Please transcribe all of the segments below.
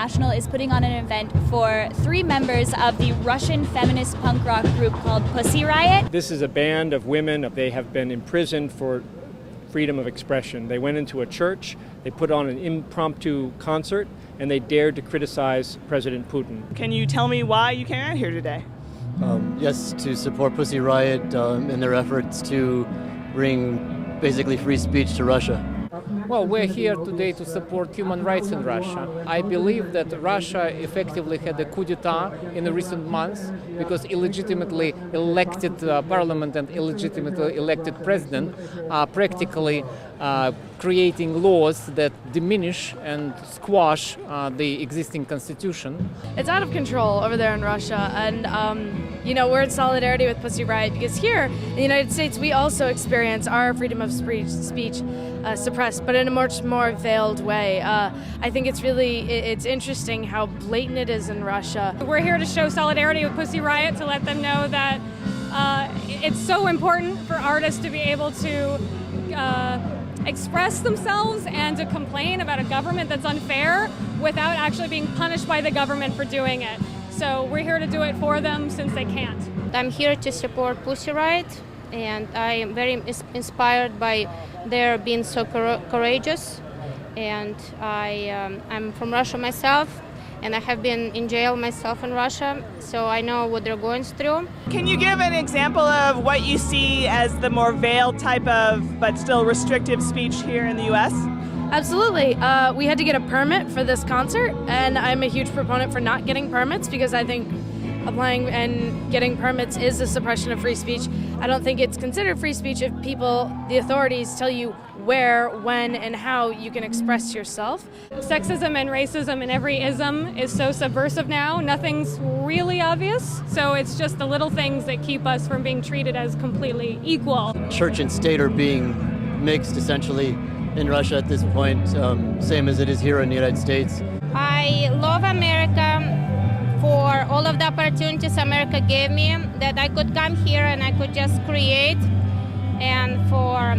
International is putting on an event for 3 members of the Russian feminist punk rock group called Pussy Riot. This is a band of women. They have been imprisoned for freedom of expression. They went into a church, they put on an impromptu concert, and they dared to criticize President Putin. Can you tell me why you came out here today? Yes, to support Pussy Riot in their efforts to bring basically free speech to Russia. Well, we're here today to support human rights in Russia. I believe that Russia effectively had a coup d'etat in the recent months because illegitimately elected parliament and illegitimately elected president are practically creating laws that diminish and squash the existing constitution. It's out of control over there in Russia, and we're in solidarity with Pussy Riot because here in the United States we also experience our freedom of speech suppressed, but in a much more veiled way. I think it's interesting how blatant it is in Russia. We're here to show solidarity with Pussy Riot, to let them know that it's so important for artists to be able to express themselves and to complain about a government that's unfair without actually being punished by the government for doing it. So we're here to do it for them since they can't. I'm here to support Pussy Riot, and I am very inspired by their being so courageous. And I'm from Russia myself, and I have been in jail myself in Russia, so I know what they're going through. Can you give an example of what you see as the more veiled type of, but still restrictive speech here in the U.S.? Absolutely. We had to get a permit for this concert, and I'm a huge proponent for not getting permits because I think applying and getting permits is a suppression of free speech. I don't think it's considered free speech if the authorities tell you where, when, and how you can express yourself. Sexism and racism and every ism is so subversive now. Nothing's really obvious, so it's just the little things that keep us from being treated as completely equal. Church and state are being mixed essentially in Russia at this point, same as it is here in the United States. I love America for all of the opportunities America gave me, that I could come here and I could just create, and for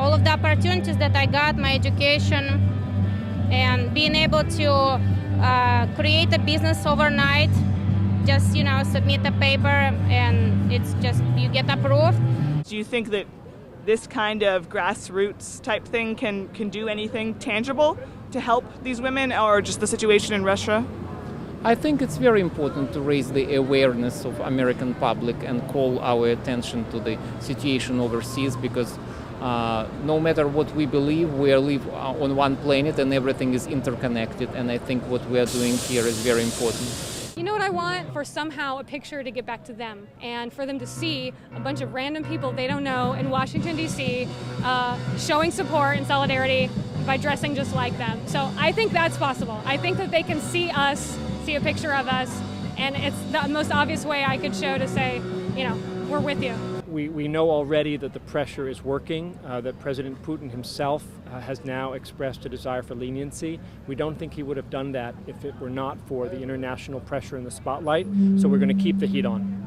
all of the opportunities that I got, my education, and being able to create a business overnight, just submit a paper and it's just you get approved. Do you think that this kind of grassroots type thing can do anything tangible to help these women, or just the situation in Russia? I think it's very important to raise the awareness of American public and call our attention to the situation overseas, because no matter what we believe, we live on one planet and everything is interconnected, and I think what we are doing here is very important. You know what I want? For somehow a picture to get back to them, and for them to see a bunch of random people they don't know in Washington, D.C. Showing support and solidarity by dressing just like them. So I think that's possible. I think that they can see us, see a picture of us, and it's the most obvious way I could show to say, we're with you. We know already that the pressure is working, that President Putin himself has now expressed a desire for leniency. We don't think he would have done that if it were not for the international pressure and the spotlight, so we're going to keep the heat on.